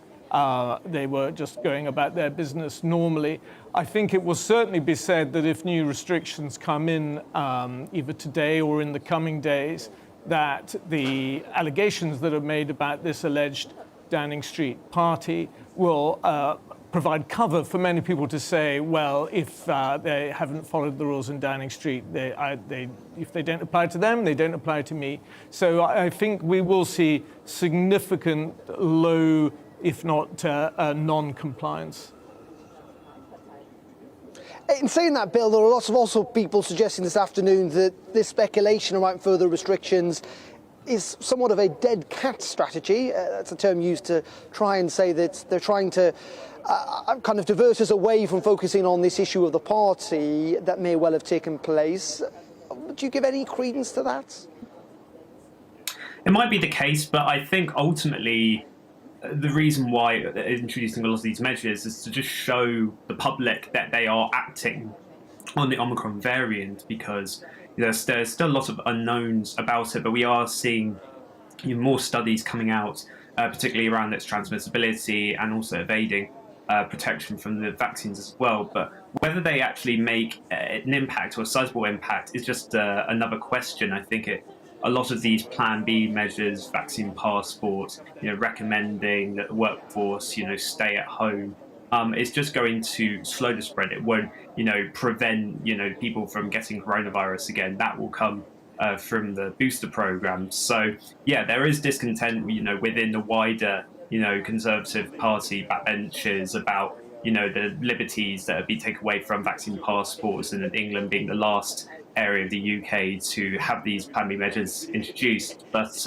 they were just going about their business normally. I think it will certainly be said that if new restrictions come in either today or in the coming days, that the allegations that are made about this alleged Downing Street party will provide cover for many people to say, well, if they haven't followed the rules in Downing Street, if they don't apply to them, they don't apply to me. So I think we will see significant low, if not non-compliance. In saying that, Bill, there are lots of also people suggesting this afternoon that this speculation around further restrictions is somewhat of a dead cat strategy. That's a term used to try and say that they're trying to kind of divert us away from focusing on this issue of the party that may well have taken place. Would you give any credence to that? It might be the case, but I think ultimately the reason why they're introducing a lot of these measures is to just show the public that they are acting on the Omicron variant, because there's still a lot of unknowns about it, but we are seeing more studies coming out, particularly around its transmissibility and also evading protection from the vaccines as well. But whether they actually make an impact or a sizable impact is just another question. I think a lot of these Plan B measures, vaccine passports, recommending that the workforce, stay at home, it's just going to slow the spread. It won't, prevent, people from getting coronavirus again. That will come from the booster program. So, yeah, there is discontent, within the wider, Conservative Party backbenchers about, the liberties that have been taken away from vaccine passports, and England being the last area of the UK to have these Plan B measures introduced. But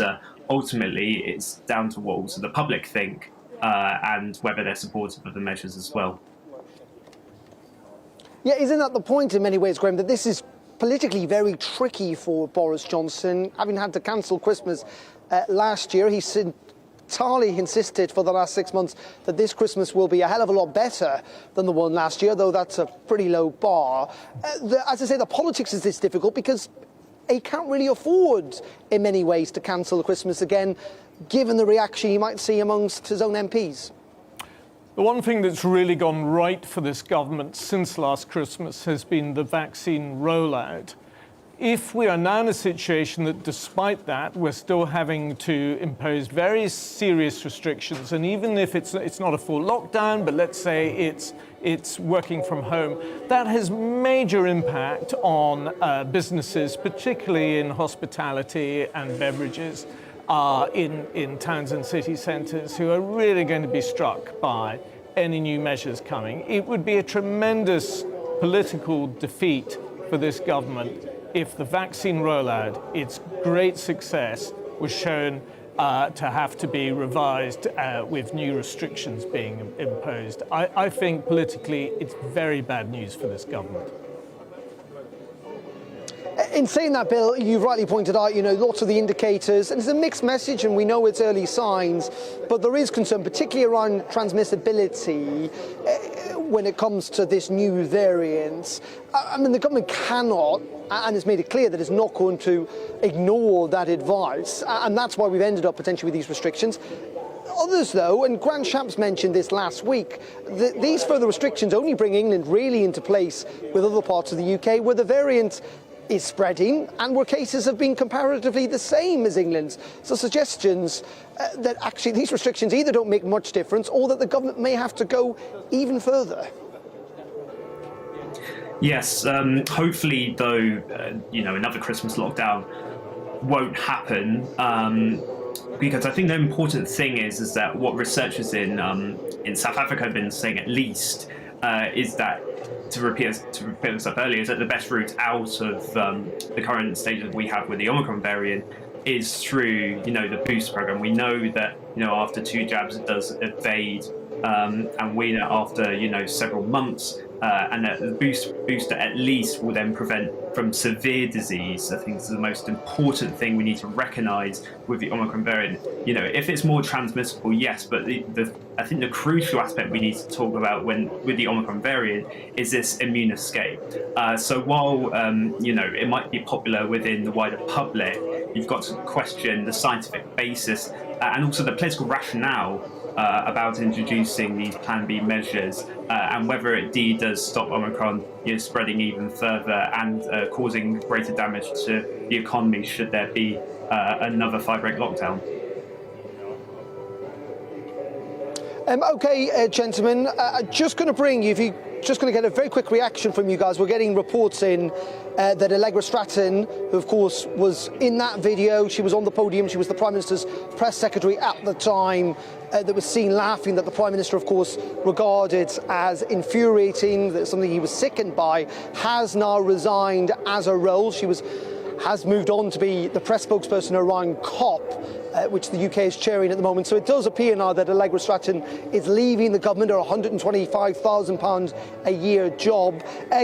ultimately, it's down to what also the public think and whether they're supportive of the measures as well. Yeah, isn't that the point in many ways, Graham, that this is politically very tricky for Boris Johnson, having had to cancel Christmas last year? He's entirely insisted for the last 6 months that this Christmas will be a hell of a lot better than the one last year, though that's a pretty low bar. As I say, the politics is this difficult because he can't really afford, in many ways, to cancel Christmas again, given the reaction you might see amongst his own MPs? The one thing that's really gone right for this government since last Christmas has been the vaccine rollout. If we are now in a situation that despite that, we're still having to impose very serious restrictions, and even if it's not a full lockdown, but let's say it's working from home, that has major impact on businesses, particularly in hospitality and beverages. In towns and city centres who are really going to be struck by any new measures coming. It would be a tremendous political defeat for this government if the vaccine rollout, its great success, was shown to have to be revised with new restrictions being imposed. I think politically it's very bad news for this government. In saying that, Bill, you've rightly pointed out, lots of the indicators, and it's a mixed message, and we know it's early signs, but there is concern, particularly around transmissibility when it comes to this new variant. I mean, the government cannot, and has made it clear that it's not going to ignore that advice, and that's why we've ended up potentially with these restrictions. Others, though, and Grant Shapps mentioned this last week, these further restrictions only bring England really into place with other parts of the UK where the variant is spreading and where cases have been comparatively the same as England's. So suggestions that actually these restrictions either don't make much difference or that the government may have to go even further. Yes, hopefully, though, another Christmas lockdown won't happen, because I think the important thing is that what researchers in South Africa have been saying at least is that, to repeat this up earlier, is that the best route out of the current stage that we have with the Omicron variant is through, the booster program. We know that, after 2 jabs it does evade, and we know after, several months, and that the booster at least will then prevent from severe disease. I think this is the most important thing we need to recognise with the Omicron variant. If it's more transmissible, yes, but I think the crucial aspect we need to talk about with the Omicron variant is this immune escape. So while it might be popular within the wider public, you've got to question the scientific basis and also the political rationale about introducing these Plan B measures, and whether it indeed does stop Omicron spreading even further and causing greater damage to the economy should there be another 5-week lockdown. Okay, gentlemen, just going to bring you, just going to get a very quick reaction from you guys. We're getting reports in that Allegra Stratton, who of course was in that video, she was on the podium, she was the Prime Minister's press secretary at the time, that was seen laughing, that the Prime Minister of course regarded as infuriating, that something he was sickened by, has now resigned as a role. She has moved on to be the press spokesperson around COP, which the UK is chairing at the moment. So it does appear now that Allegra Stratton is leaving the government, her £125,000 a year job.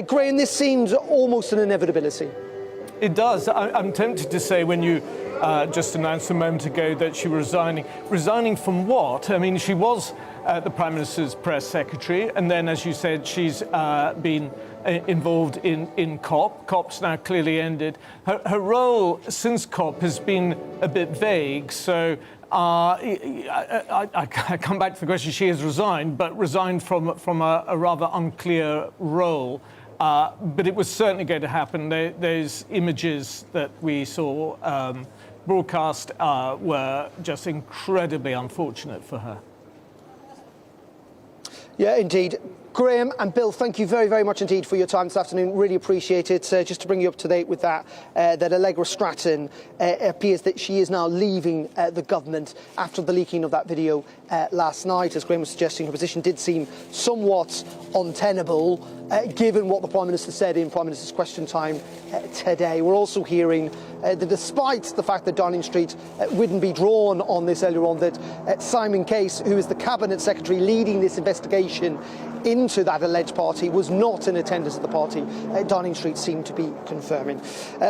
Graham, this seems almost an inevitability. It does. I'm tempted to say when you just announced a moment ago that she was resigning. Resigning from what? I mean, she was the Prime Minister's press secretary, and then, as you said, she's been involved in COP. COP's now clearly ended. Her role since COP has been a bit vague, so I come back to the question. She has resigned, but resigned from a rather unclear role. But it was certainly going to happen. Those images that we saw broadcast were just incredibly unfortunate for her. Yeah, indeed. Graham and Bill, thank you very, very much indeed for your time this afternoon. Really appreciate it. Just to bring you up to date with that, that Allegra Stratton appears that she is now leaving the government after the leaking of that video last night. As Graham was suggesting, her position did seem somewhat untenable, given what the Prime Minister said in Prime Minister's Question Time today. We're also hearing that despite the fact that Downing Street wouldn't be drawn on this earlier on, that Simon Case, who is the Cabinet Secretary leading this investigation into that alleged party, was not in attendance at the party. Downing Street seemed to be confirming.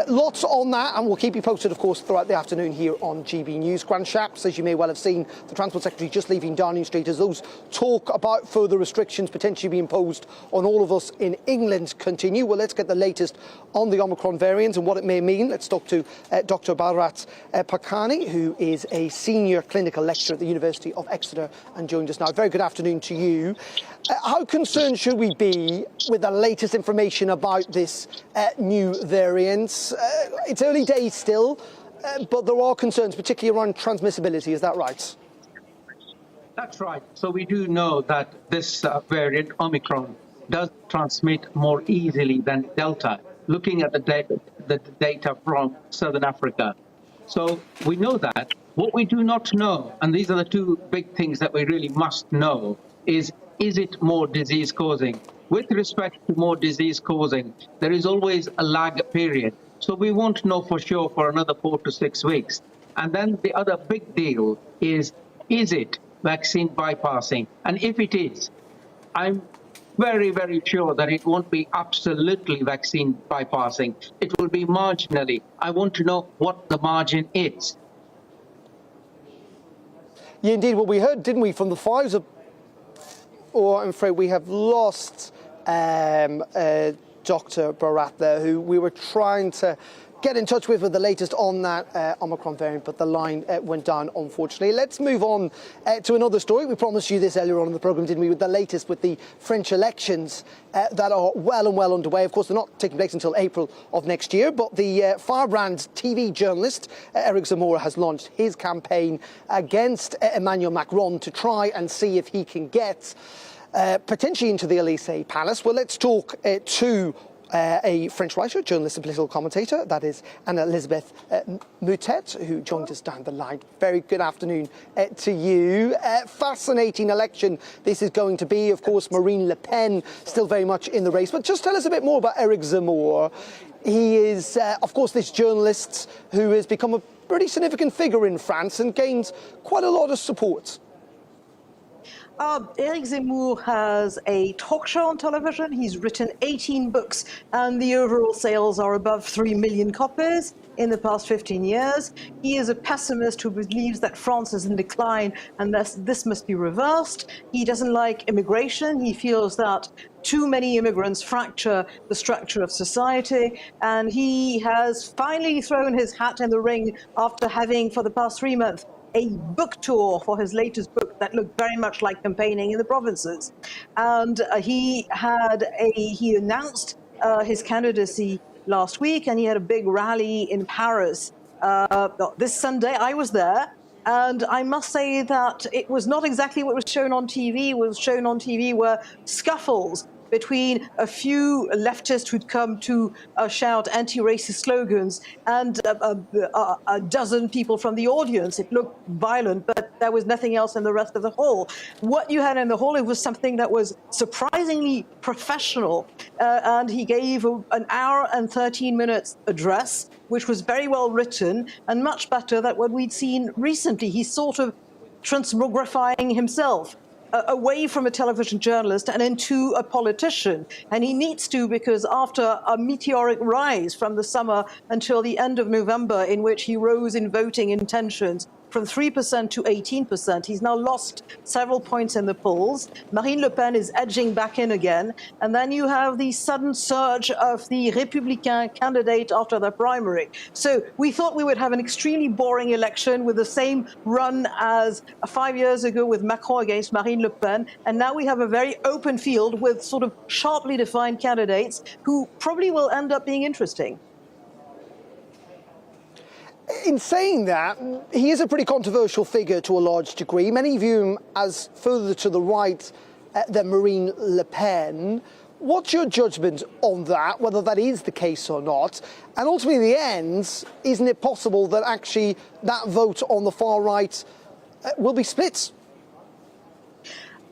Lots on that, and we'll keep you posted, of course, throughout the afternoon here on GB News. Grant Shapps, as you may well have seen, the Transport Secretary just leaving Downing Street as those talk about further restrictions potentially being imposed on all of us lockdowns in England continue. Well, let's get the latest on the Omicron variant and what it may mean. Let's talk to Dr. Bharat Pakani, who is a senior clinical lecturer at the University of Exeter and joined us now. Very good afternoon to you. How concerned should we be with the latest information about this new variant? It's early days still, but there are concerns, particularly around transmissibility. Is that right? That's right. So we do know that this variant, Omicron, does transmit more easily than Delta, looking at the data from Southern Africa. So we know that. What we do not know, and these are the two big things that we really must know, is it more disease-causing? With respect to more disease-causing, there is always a lag period. So we won't know for sure for another 4 to 6 weeks. And then the other big deal is it vaccine bypassing? And if it is, I'm very, very sure that it won't be absolutely vaccine bypassing. It will be marginally. I want to know what the margin is. Yeah, indeed. Well, we heard, didn't we, from the Pfizer, or I'm afraid we have lost Dr. Bharat there, who we were trying to get in touch with the latest on that Omicron variant, but the line went down, unfortunately. Let's move on to another story. We promised you this earlier on in the programme, didn't we, with the latest with the French elections that are well underway. Of course, they're not taking place until April of next year, but the firebrand TV journalist Eric Zemmour has launched his campaign against Emmanuel Macron to try and see if he can get potentially into the Élysée Palace. Well, let's talk to a French writer, journalist and political commentator, that is Anne-Elisabeth Moutet, who joined us down the line. Very good afternoon to you. Fascinating election this is going to be. Of course, Marine Le Pen still very much in the race. But just tell us a bit more about Eric Zemmour. He is, of course, this journalist who has become a pretty significant figure in France and gains quite a lot of support. Eric Zemmour has a talk show on television. He's written 18 books, and the overall sales are above 3 million copies in the past 15 years. He is a pessimist who believes that France is in decline and this must be reversed. He doesn't like immigration. He feels that too many immigrants fracture the structure of society, and he has finally thrown his hat in the ring after having, for the past 3 months, a book tour for his latest book that looked very much like campaigning in the provinces. And he announced his candidacy last week, and he had a big rally in Paris this Sunday. I was there, and I must say that it was not exactly what was shown on TV. What was shown on TV were scuffles between a few leftists who'd come to shout anti-racist slogans and a dozen people from the audience. It looked violent, but there was nothing else in the rest of the hall. What you had in the hall, it was something that was surprisingly professional, and he gave an hour and 13 minutes address, which was very well written and much better than what we'd seen recently. He's sort of transmogrifying himself away from a television journalist and into a politician. And he needs to, because after a meteoric rise from the summer until the end of November, in which he rose in voting intentions from 3% to 18%. He's now lost several points in the polls. Marine Le Pen is edging back in again. And then you have the sudden surge of the Républicain candidate after the primary. So we thought we would have an extremely boring election with the same run as 5 years ago with Macron against Marine Le Pen. And now we have a very open field with sort of sharply defined candidates who probably will end up being interesting. In saying that, he is a pretty controversial figure to a large degree. Many view him as further to the right than Marine Le Pen. What's your judgment on that, whether that is the case or not? And ultimately, in the end, isn't it possible that actually that vote on the far right will be split?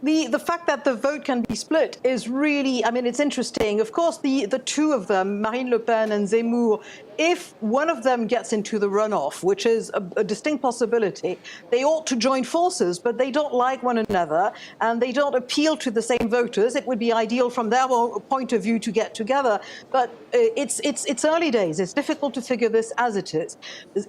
The fact that the vote can be split is really, I mean, it's interesting. Of course, the two of them, Marine Le Pen and Zemmour, if one of them gets into the runoff, which is a distinct possibility, they ought to join forces, but they don't like one another and they don't appeal to the same voters. It would be ideal from their point of view to get together, but it's early days. It's difficult to figure this as it is.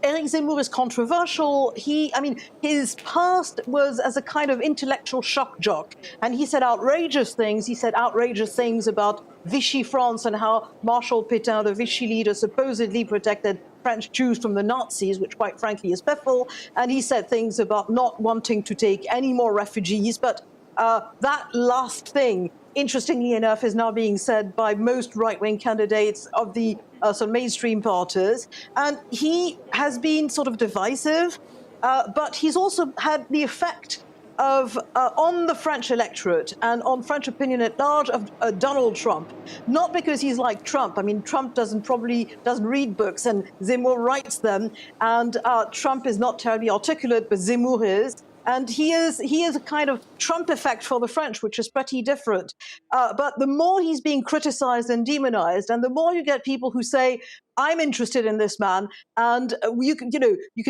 Eric Zemmour is controversial. His past was as a kind of intellectual shock jock, and he said outrageous things. He said outrageous things about Vichy France and how Marshal Pétain, the Vichy leader, supposedly protected French Jews from the Nazis, which quite frankly is piffle. And he said things about not wanting to take any more refugees. But that last thing, interestingly enough, is now being said by most right-wing candidates of the sort of mainstream parties. And he has been sort of divisive, but he's also had the effect of, on the French electorate and on French opinion at large, of Donald Trump. Not because he's like Trump. I mean, Trump doesn't read books, and Zemmour writes them. And Trump is not terribly articulate, but Zemmour is. And he is a kind of Trump effect for the French, which is pretty different. But the more he's being criticized and demonized, and the more you get people who say, I'm interested in this man, and you can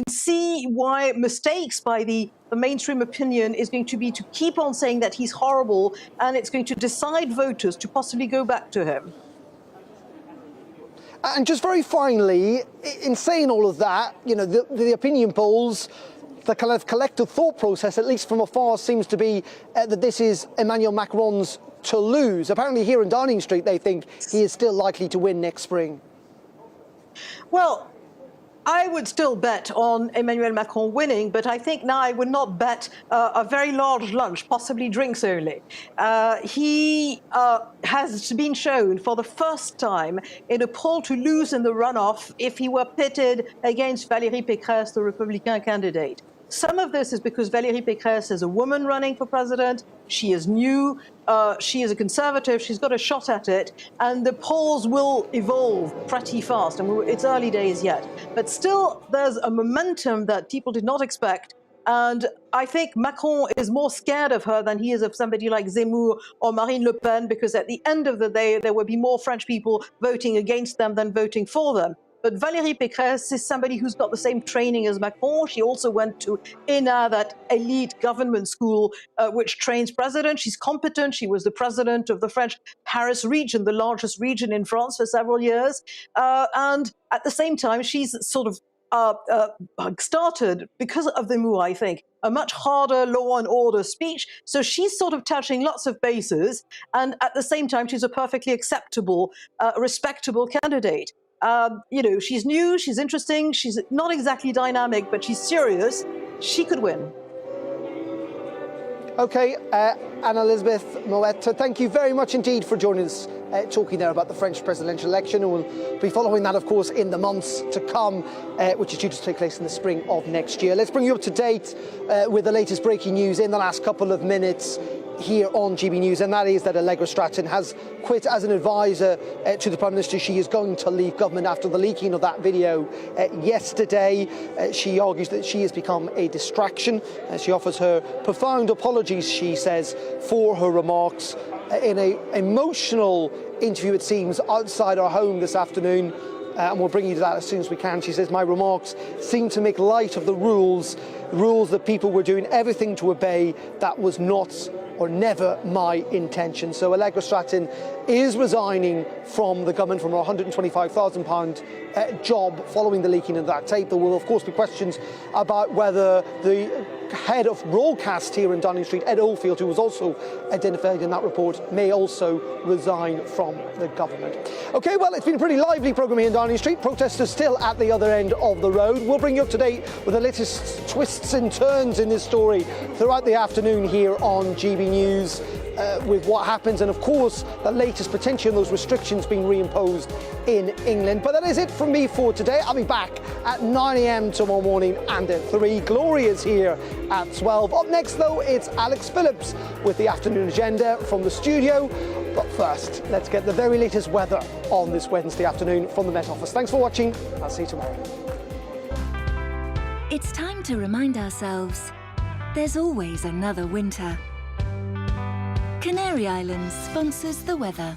see why mistakes by the mainstream opinion is going to be to keep on saying that he's horrible, and it's going to decide voters to possibly go back to him. And just very finally, in saying all of that, the opinion polls, the kind of collective thought process, at least from afar, seems to be that this is Emmanuel Macron's to lose. Apparently here in Downing Street, they think he is still likely to win next spring. Well, I would still bet on Emmanuel Macron winning, but I think now I would not bet a very large lunch, possibly drinks only. He has been shown for the first time in a poll to lose in the runoff if he were pitted against Valérie Pécresse, the Republican candidate. Some of this is because Valérie Pécresse is a woman running for president. She is new. She is a conservative. She's got a shot at it. And the polls will evolve pretty fast. And it's early days yet. But still, there's a momentum that people did not expect. And I think Macron is more scared of her than he is of somebody like Zemmour or Marine Le Pen, because at the end of the day, there will be more French people voting against them than voting for them. But Valérie Pécresse is somebody who's got the same training as Macron. She also went to ENA, that elite government school which trains presidents. She's competent. She was the president of the French Paris region, the largest region in France, for several years. And at the same time, she's sort of started, because of the Zemmour, I think, a much harder law and order speech. So she's sort of touching lots of bases. And at the same time, she's a perfectly acceptable, respectable candidate. She's new, she's interesting, she's not exactly dynamic, but she's serious. She could win. OK, Anne-Elisabeth Moet, thank you very much indeed for joining us, talking there about the French presidential election. And we'll be following that, of course, in the months to come, which is due to take place in the spring of next year. Let's bring you up to date with the latest breaking news in the last couple of minutes here on GB News, and that is that Allegra Stratton has quit as an advisor to the Prime Minister. She is going to leave government after the leaking of that video yesterday. She argues that she has become a distraction. She offers her profound apologies, she says, for her remarks in an emotional interview, it seems, outside our home this afternoon. And we'll bring you to that as soon as we can. She says, my remarks seem to make light of the rules that people were doing everything to obey. That was not or never my intention. So Allegra Stratton is resigning from the government, from her £125,000 job following the leaking of that tape. There will, of course, be questions about whether the head of broadcast here in Downing Street, Ed Oldfield, who was also identified in that report, may also resign from the government. OK, well, it's been a pretty lively programme here in Downing Street. Protesters still at the other end of the road. We'll bring you up to date with the latest twists and turns in this story throughout the afternoon here on GB News, with what happens, and of course the latest potential those restrictions being reimposed in England. But that is it from me for today. I'll be back at 9 AM tomorrow morning and at 3. Gloria's here at 12. Up next, though, it's Alex Phillips with the afternoon agenda from the studio. But first, let's get the very latest weather on this Wednesday afternoon from the Met Office. Thanks for watching. I'll see you tomorrow. It's time to remind ourselves there's always another winter. Canary Islands sponsors the weather.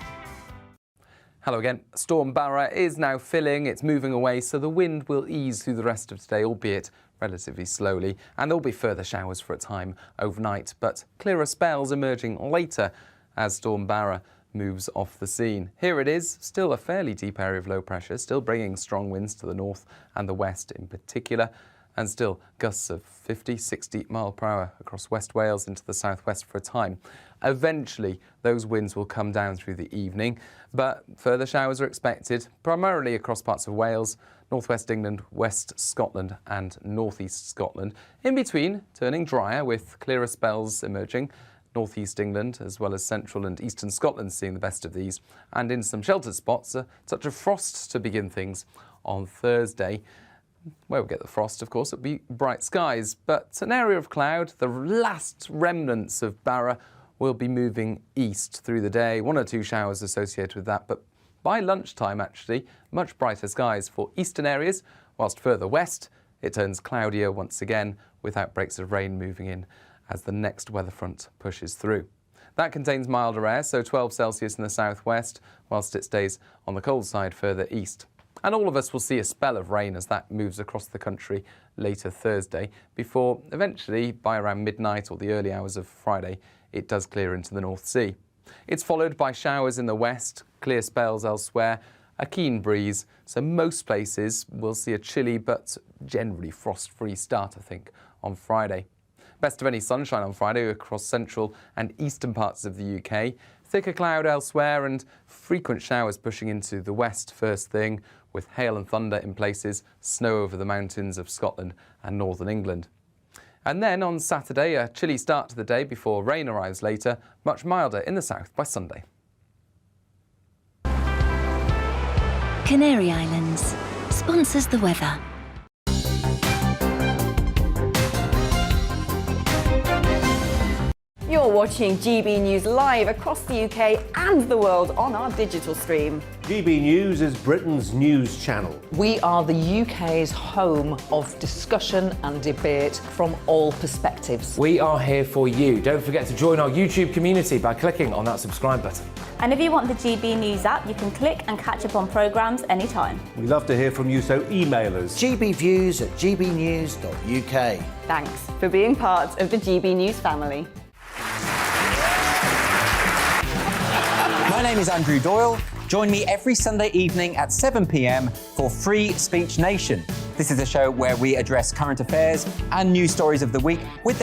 Hello again. Storm BARRA is now filling. It's moving away, so the wind will ease through the rest of today, albeit relatively slowly. And there'll be further showers for a time overnight, but clearer spells emerging later as Storm BARRA moves off the scene. Here it is, still a fairly deep area of low pressure, still bringing strong winds to the north and the west in particular. and still gusts of 50, 60 mile per hour across West Wales into the southwest for a time. Eventually, those winds will come down through the evening, but further showers are expected, primarily across parts of Wales, northwest England, West Scotland and northeast Scotland. In between, turning drier with clearer spells emerging. Northeast England, as well as central and eastern Scotland seeing the best of these, and in some sheltered spots, a touch of frost to begin things on Thursday. Where we'll get the frost, of course, it'll be bright skies, but an area of cloud, the last remnants of BARRA, will be moving east through the day. 1 or 2 showers associated with that, but by lunchtime, actually, much brighter skies for eastern areas, whilst further west, it turns cloudier once again, with outbreaks of rain moving in as the next weather front pushes through. That contains milder air, so 12 Celsius in the southwest, whilst it stays on the cold side further east. And all of us will see a spell of rain as that moves across the country later Thursday, before eventually, by around midnight or the early hours of Friday, it does clear into the North Sea. It's followed by showers in the west, clear spells elsewhere, a keen breeze, so most places will see a chilly but generally frost-free start, I think, on Friday. Best of any sunshine on Friday across central and eastern parts of the UK. Thicker cloud elsewhere and frequent showers pushing into the west first thing, with hail and thunder in places, snow over the mountains of Scotland and northern England. And then on Saturday, a chilly start to the day before rain arrives later, much milder in the south by Sunday. Canary Islands sponsors the weather. You're watching GB News live across the UK and the world on our digital stream. GB News is Britain's news channel. We are the UK's home of discussion and debate from all perspectives. We are here for you. Don't forget to join our YouTube community by clicking on that subscribe button. And if you want the GB News app, you can click and catch up on programmes anytime. We love to hear from you, so email us. gbviews@gbnews.uk. Thanks for being part of the GB News family. My name is Andrew Doyle. Join me every Sunday evening at 7 p.m. for Free Speech Nation. This is a show where we address current affairs and news stories of the week with